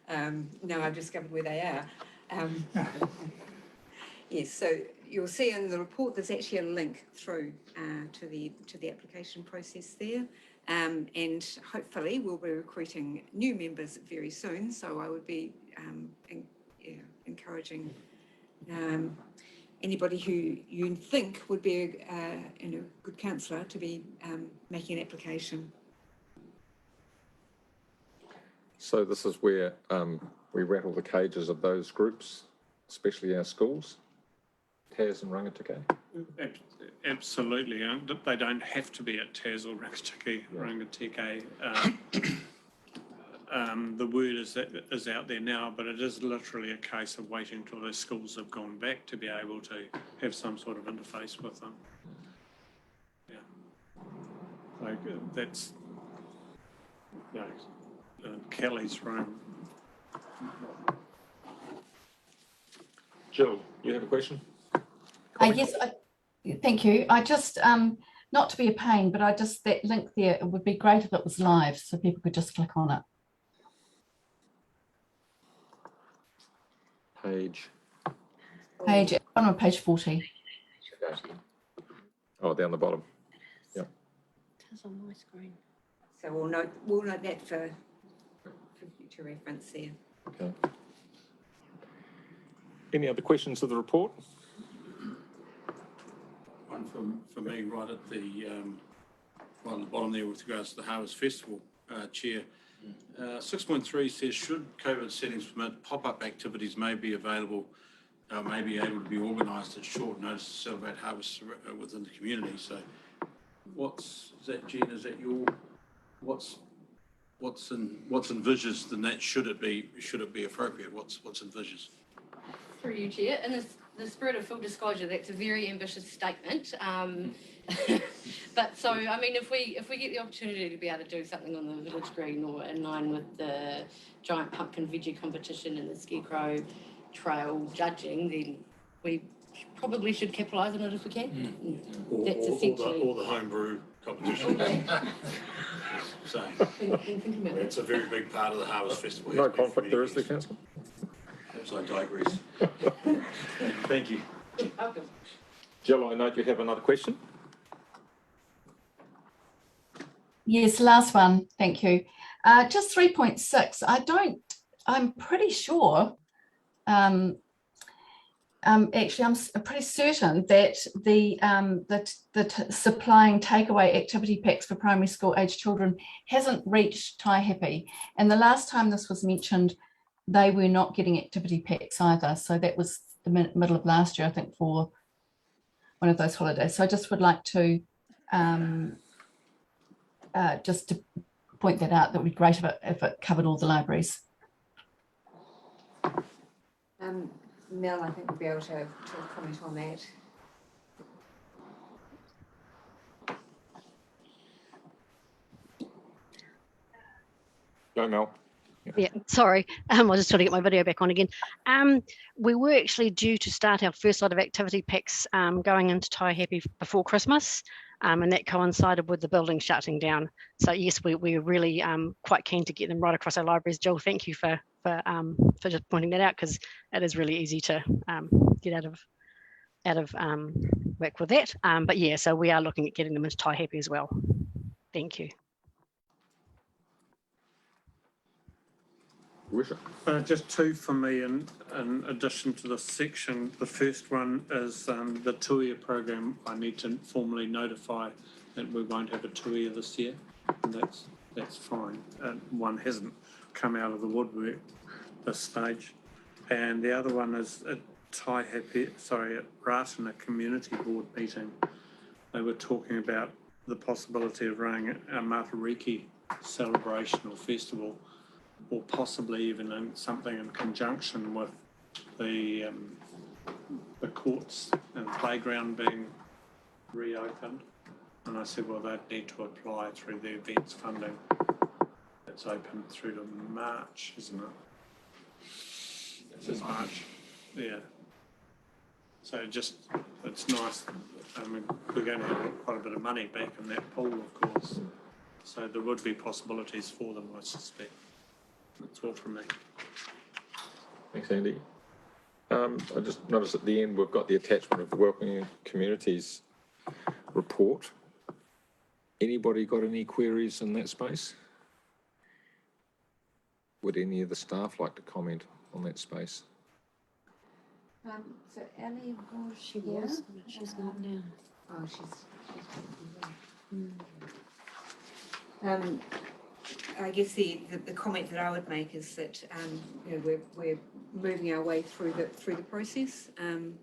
Now I've discovered where they are. Yes, so you'll see in the report there's actually a link through to the application process there, and hopefully we'll be recruiting new members very soon. So I would be encouraging anybody who you think would be a good councillor to be making an application. So this is where we rattle the cages of those groups, especially our schools, Tas and Rangitikei. Absolutely, they don't have to be at Tas or Rangitikei. The word is out there now, but it is literally a case of waiting until those schools have gone back to be able to have some sort of interface with them. Yeah, like that's Kelly's room. Jill, you have a question? Yes, thank you. I just not to be a pain, but I just, that link there, it would be great if it was live so people could just click on it. Page. On page 40. Okay. Oh, down the bottom. Yep. It is on my screen. So we'll note that for future reference there. Okay. Any other questions of the report? One for me right at the bottom there with regards to the Harvest Festival, Chair. 6.3 says, should COVID settings permit, pop-up activities may be available, may be able to be organised at short notice to celebrate harvest within the community. So is that, Jen, is that your, what's envisaged in that? Should it be appropriate? What's envisaged? Through you, Chair, in the spirit of full disclosure, that's a very ambitious statement. But so, I mean, if we get the opportunity to be able to do something on the village green or in line with the giant pumpkin veggie competition and the scarecrow trail judging, then we probably should capitalise on it if we can. That's essentially. Or the homebrew competition. So it's a very big part of the Harvest Festival. No conflict there, is there, Councillor? So I digress. Thank you. Welcome. Jill, I note you have another question. Yes, last one. Thank you. Just 3.6. I'm pretty sure, actually, I'm pretty certain that the supplying takeaway activity packs for primary school age children hasn't reached Tai Happy. And the last time this was mentioned, they were not getting activity packs either. So that was the middle of last year, I think, for one of those holidays. So I just would like to just to point that out. That would be great if it covered all the libraries. Mel, I think we'll be able to comment on that. Go, Mel. Yeah, sorry. I was just trying to get my video back on again. We were actually due to start our first lot of activity packs going into Tai Happy before Christmas, and that coincided with the building shutting down. So yes, we're really quite keen to get them right across our libraries. Jill, thank you for just pointing that out, because it is really easy to get out of whack with that. But yeah, so we are looking at getting them into Tai Happy as well. Thank you. Just two for me in addition to this section. The first one is the tuia program. I need to formally notify that we won't have a tuia this year, and that's fine. One hasn't come out of the woodwork this stage. And the other one is at at Marton, a community board meeting. They were talking about the possibility of running a Matariki celebration or festival, or possibly even something in conjunction with the courts and playground being reopened. And I said, well, they'd need to apply through the events funding. It's open through to March, isn't it? It's March, yeah. So it's nice. I mean, we're going to have quite a bit of money back in that pool, of course. So there would be possibilities for them, I suspect. That's all from me. Thanks, Andy. I just noticed at the end we've got the attachment of the Welcoming Communities report. Anybody got any queries in that space? Would any of the staff like to comment on that space? So Ellie was She was, but she's not now. Oh, she's I guess the comment that I would make is that you know, we're moving our way through the process, and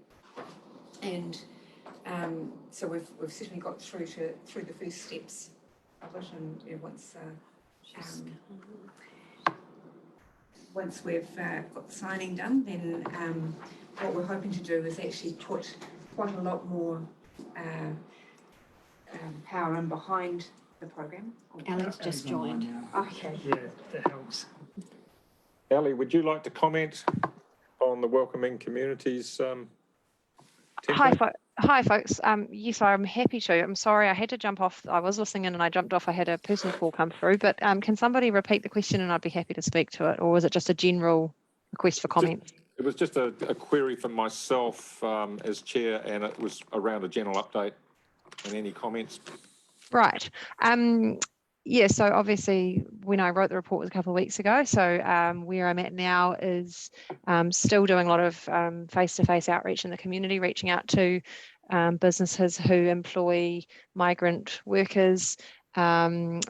so we've certainly got through the first steps of it, and you know, once we've got the signing done, then what we're hoping to do is actually put quite a lot more power in behind the program. Ellie's just joined. Okay. Yeah, that helps. Ellie, would you like to comment on the Welcoming Communities template? Hi, folks. Yes, I'm happy to. I'm sorry, I had to jump off. I was listening in and I jumped off. I had a personal call come through, but can somebody repeat the question and I'd be happy to speak to it? Or was it just a general request for comments? It was just a query from myself as chair, and it was around a general update. And any comments? Right. Yeah, so obviously when I wrote the report was a couple of weeks ago. So where I'm at now is still doing a lot of face-to-face outreach in the community, reaching out to businesses who employ migrant workers. I'm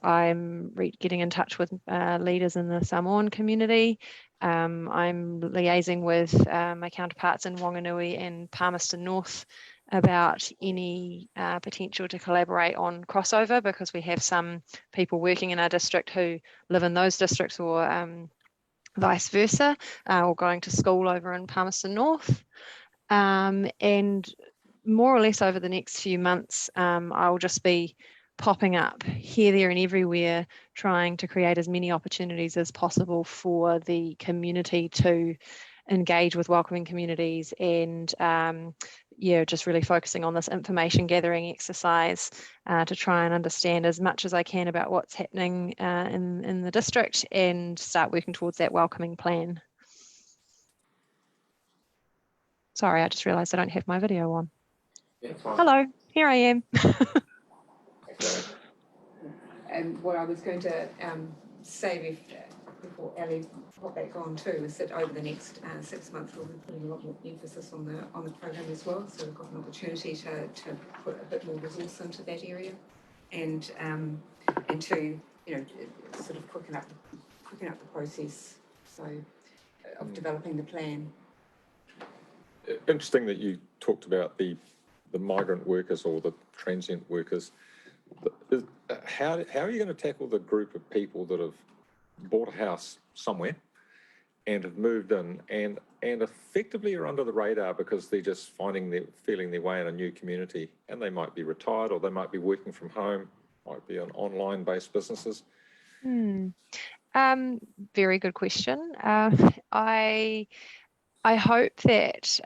getting in touch with leaders in the Samoan community. I'm liaising with my counterparts in Whanganui and Palmerston North about any potential to collaborate on crossover, because we have some people working in our district who live in those districts, or vice versa, or going to school over in Palmerston North. And more or less over the next few months, I'll just be popping up here, there and everywhere, trying to create as many opportunities as possible for the community to engage with welcoming communities, and yeah, just really focusing on this information gathering exercise to try and understand as much as I can about what's happening in the district and start working towards that welcoming plan. Sorry, I just realised I don't have my video on. Yeah, fine. Hello, here I am. And what I was going to say before Ali got back on too is that over the next 6 months we'll be putting a lot more emphasis on the program as well. So we've got an opportunity to put a bit more resource into that area, and to sort of quicken up the process. So of developing the plan. Interesting that you talked about the migrant workers or the transient workers. How are you going to tackle the group of people that have bought a house somewhere and have moved in and effectively are under the radar because they're just feeling their way in a new community, and they might be retired or they might be working from home, might be on online based businesses? Very good question. I hope that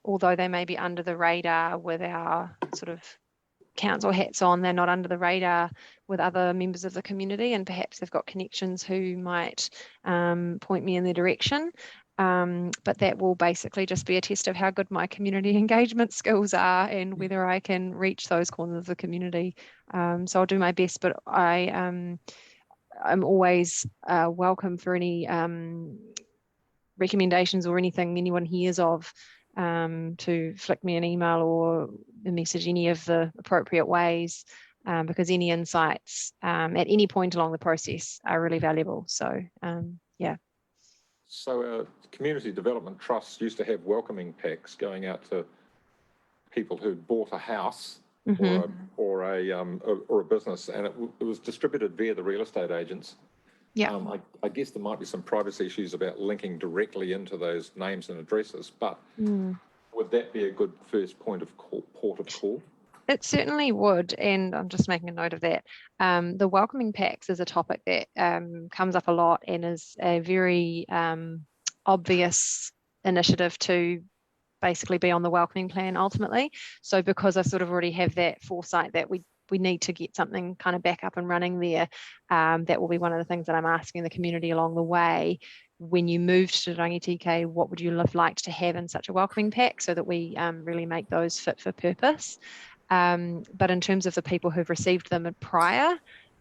although they may be under the radar with our sort of council hats on, they're not under the radar with other members of the community, and perhaps they've got connections who might point me in their direction. But that will basically just be a test of how good my community engagement skills are and whether I can reach those corners of the community. So I'll do my best, but I'm always welcome for any recommendations or anything anyone hears of, to flick me an email or a message any of the appropriate ways, because any insights at any point along the process are really valuable. So yeah. So community development trusts used to have welcoming packs going out to people who bought a house or a business, and it was distributed via the real estate agents. Yeah. I guess there might be some privacy issues about linking directly into those names and addresses, but would that be a good first port of call? It certainly would, and I'm just making a note of that. The welcoming packs is a topic that comes up a lot and is a very obvious initiative to basically be on the welcoming plan ultimately. So because I sort of already have that foresight that we need to get something kind of back up and running there, that will be one of the things that I'm asking the community along the way. When you moved to Rangitike, what would you have liked to have in such a welcoming pack, so that we really make those fit for purpose? But in terms of the people who've received them prior,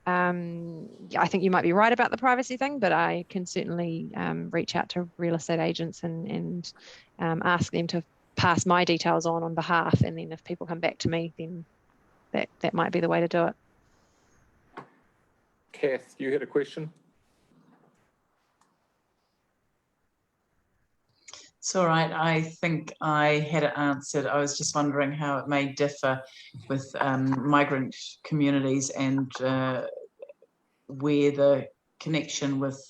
I think you might be right about the privacy thing, but I can certainly reach out to real estate agents and ask them to pass my details on behalf, and then if people come back to me, then that might be the way to do it. Kath, you had a question? It's all right. I think I had it answered. I was just wondering how it may differ with migrant communities, and where the connection with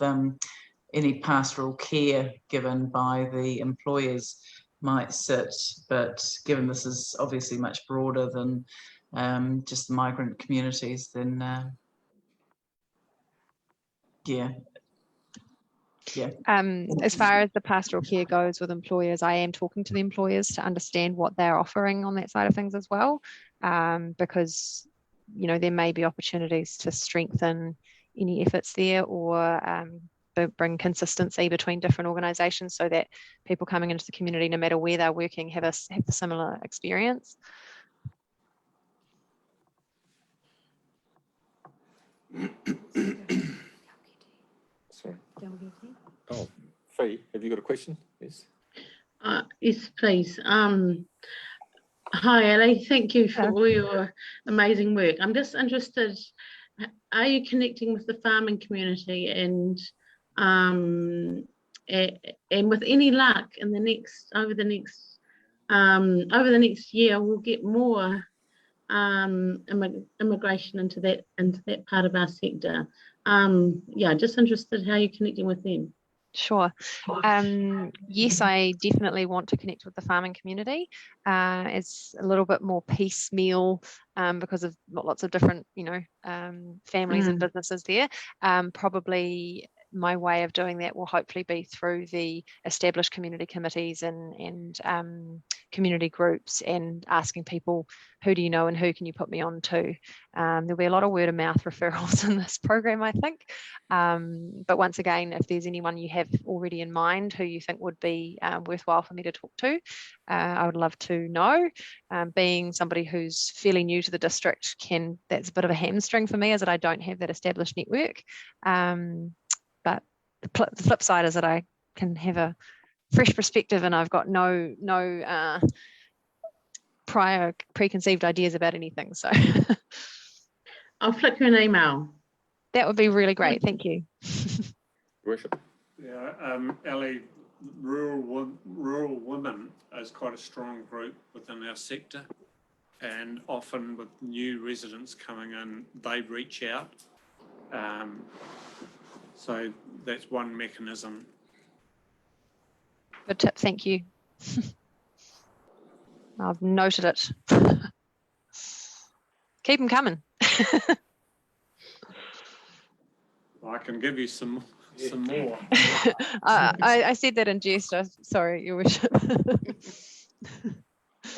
any pastoral care given by the employers might sit. But given this is obviously much broader than just the migrant communities, then yeah. Yeah. As far as the pastoral care goes with employers, I am talking to the employers to understand what they're offering on that side of things as well, because there may be opportunities to strengthen any efforts there, or bring consistency between different organisations so that people coming into the community, no matter where they're working, have a similar experience. Sorry. Oh, Fee, have you got a question? Yes. Yes, please. Hi, Ellie. Thank you for all your amazing work. I'm just interested, are you connecting with the farming community, and with any luck in over the next year, we'll get more immigration into that part of our sector. Yeah, just interested how you're connecting with them. Sure. Yes, I definitely want to connect with the farming community. It's a little bit more piecemeal because of lots of different, families and businesses there. Probably my way of doing that will hopefully be through the established community committees and community groups, and asking people, who do you know and who can you put me on to? There'll be a lot of word of mouth referrals in this program, I think. But once again, if there's anyone you have already in mind who you think would be worthwhile for me to talk to, I would love to know. Being somebody who's fairly new to the district, that's a bit of a hamstring for me, as that I don't have that established network. But the flip side is that I can have a fresh perspective, and I've got no prior preconceived ideas about anything. So I'll flick you an email. That would be really great. Thank you. Worship. Yeah, Ellie, rural women is quite a strong group within our sector, and often with new residents coming in, they reach out. So that's one mechanism. Good tip, thank you. I've noted it. Keep them coming. I can give you some more. I said that in jest. Sorry, Your Worship.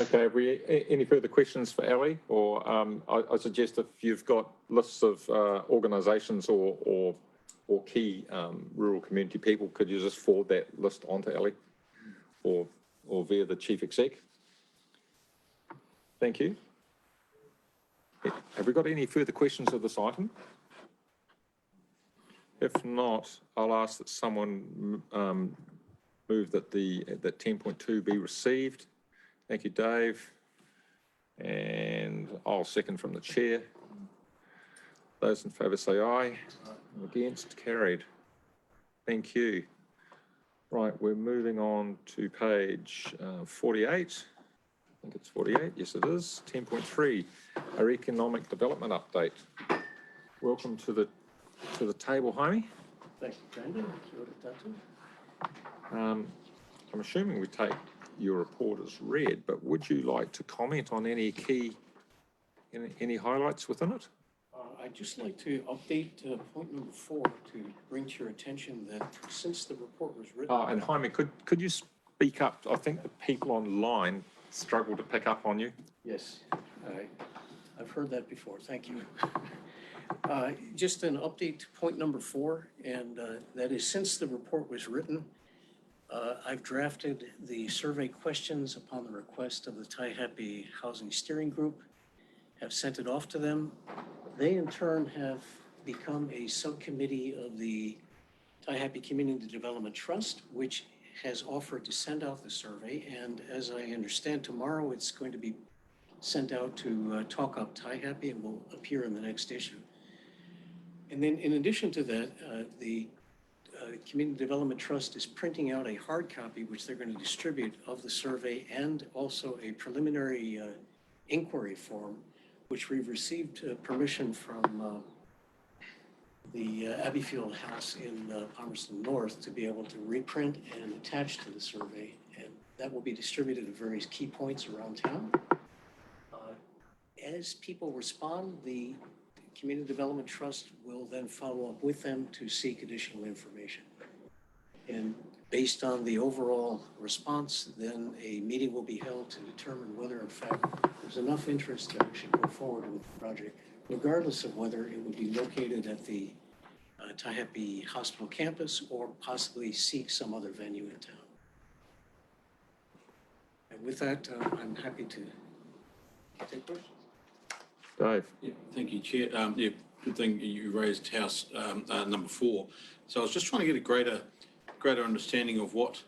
Okay, have we any further questions for Ali? Or I suggest if you've got lists of organisations or key rural community people, could you just forward that list on to Ali or via the Chief Exec? Thank you. Have we got any further questions of this item? If not, I'll ask that someone move that that 10.2 be received. Thank you, Dave. And I'll second from the chair. Those in favour say aye. Against, carried. Thank you. Right, we're moving on to page 48. I think it's 48. Yes, it is. 10.3, our economic development update. Welcome to the table, Jaime. Thanks, Brandon. I'm assuming we take your report as read, but would you like to comment on any any highlights within it? I'd just like to update point number 4 to bring to your attention that since the report was written. And Jaime, could you speak up? I think the people online struggle to pick up on you. Yes, I've heard that before. Thank you. Just an update to point number 4, and that is, since the report was written, I've drafted the survey questions upon the request of the Taihape Housing Steering Group, have sent it off to them. They in turn have become a subcommittee of the Taihape Community Development Trust, which has offered to send out the survey. And as I understand, tomorrow it's going to be sent out to Talk Up Taihape and will appear in the next issue. And then in addition to that, the Community Development Trust is printing out a hard copy, which they're going to distribute, of the survey, and also a preliminary inquiry form, which we've received permission from the Abbeyfield House in Palmerston North to be able to reprint and attach to the survey. And that will be distributed at various key points around town. As people respond, the Community Development Trust will then follow up with them to seek additional information. And based on the overall response, then a meeting will be held to determine whether in fact there's enough interest to actually go forward with the project, regardless of whether it would be located at the Taihape Hospital campus or possibly seek some other venue in town. And with that, I'm happy to take questions. Dave? Yeah, thank you, Chair. Yeah, good thing you raised house number 4. So I was just trying to get a greater understanding of what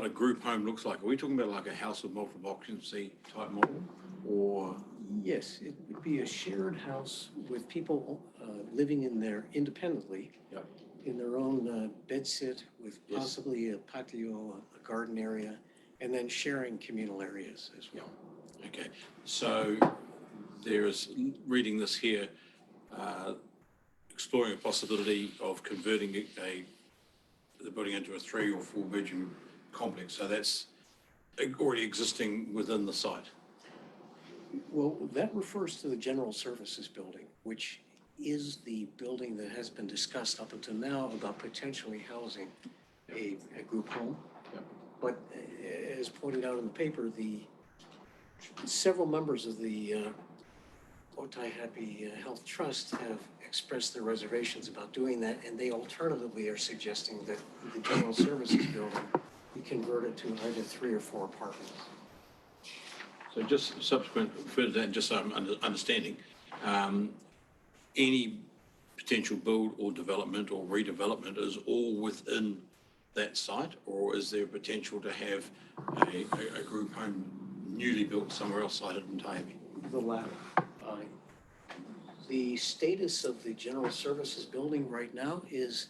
a group home looks like. Are we talking about like a house with multiple occupancy type model, or? Yes, it would be a shared house with people living in there independently, Yep. in their own bedsit with Yes. possibly a patio, a garden area, and then sharing communal areas as well. Okay, so there is, reading this here, exploring a possibility of converting the building into a 3 or 4 bedroom complex. So that's already existing within the site. Well, that refers to the general services building, which is the building that has been discussed up until now about potentially housing a group home. Yep. But as pointed out in the paper, several members of the Taihape Health Trust have expressed their reservations about doing that, and they alternatively are suggesting that the general services building be converted to either 3 or 4 apartments. So just subsequent, further to that, just so I'm understanding, any potential build or development or redevelopment is all within that site, or is there potential to have a group home newly built somewhere else sited in Taihape? The latter. The status of the general services building right now is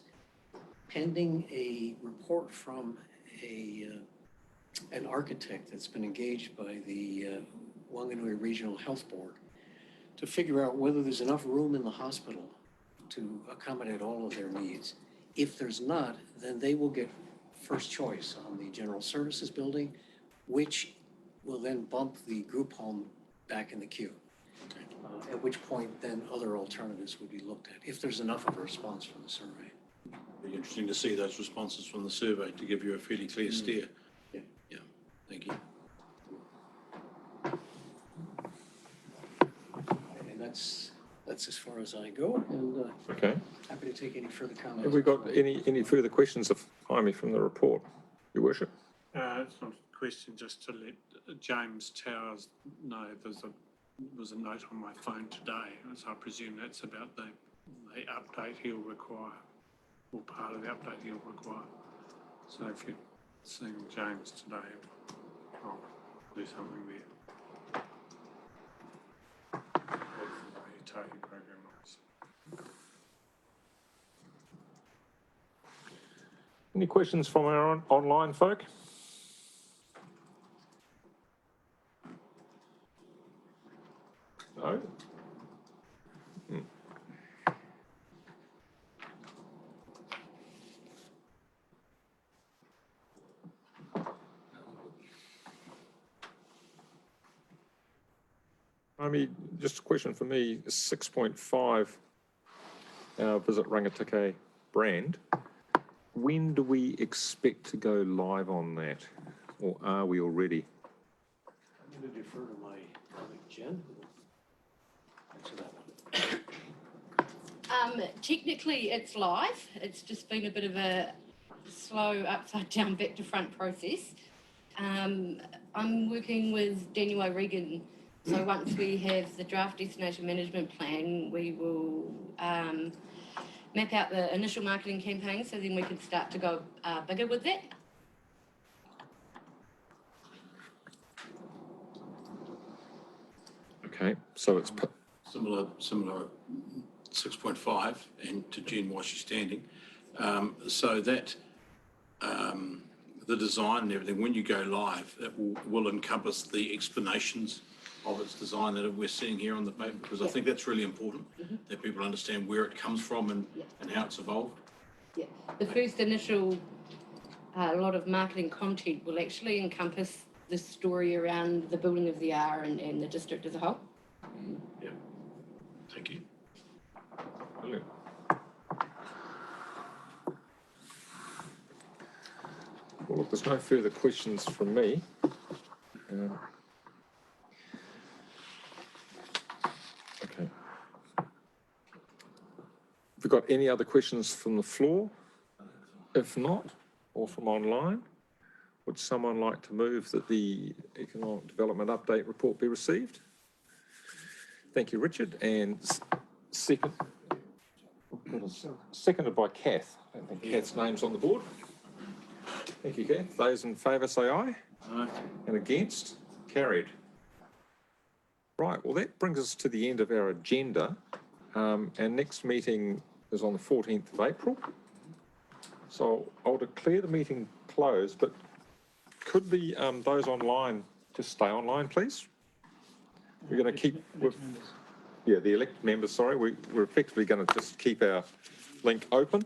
pending a report from an architect that's been engaged by the Wanganui Regional Health Board to figure out whether there's enough room in the hospital to accommodate all of their needs. If there's not, then they will get first choice on the general services building, which will then bump the group home back in the queue. At which point then other alternatives would be looked at, if there's enough of a response from the survey. Be interesting to see those responses from the survey to give you a fairly clear steer. Yeah. Yeah, thank you. And that's as far as I go, and Okay. happy to take any further comments. Have we got any further questions of Jaime from the report, Your Worship? It's not a question, just to let James Towers know was a note on my phone today, so I presume that's about the update he'll require, or part of the update he'll require. So if you're seeing James today, I'll do something there. That's the way your target program works. Any questions from our online folk? No? I mean, just a question for me, 6.5, our Visit Rangitikei brand, when do we expect to go live on that? Or are we already? I'm going to defer to my colleague Jen, who will answer that one. Technically, it's live. It's just been a bit of a slow upside down, back to front process. I'm working with Daniel O'Regan. So once we have the draft destination management plan, we will map out the initial marketing campaign, so then we can start to go bigger with that. Okay, so it's Similar 6.5, and to Jen while she's standing. So that the design and everything, when you go live, it will encompass the explanations of its design that we're seeing here on the paper, because I think that's really important, that people understand where it comes from and how it's evolved. Yeah, the first initial lot of marketing content will actually encompass the story around the building of the hour and the district as a whole. Yeah, thank you. brilliant. Well, look, there's no further questions from me. Okay. Have we got any other questions from the floor? If not, or from online, would someone like to move that the Economic Development Update report be received? Thank you, Richard. And seconded by Kath. I don't think Kath's name's on the board. Thank you, Kath. Those in favour say aye. Aye. And against? Carried. Right, well, that brings us to the end of our agenda. Our next meeting is on the 14th of April. So I'll declare the meeting closed, but could the those online just stay online, please? We're going to keep with, yeah, the elected members, sorry, we're effectively going to just keep our link open.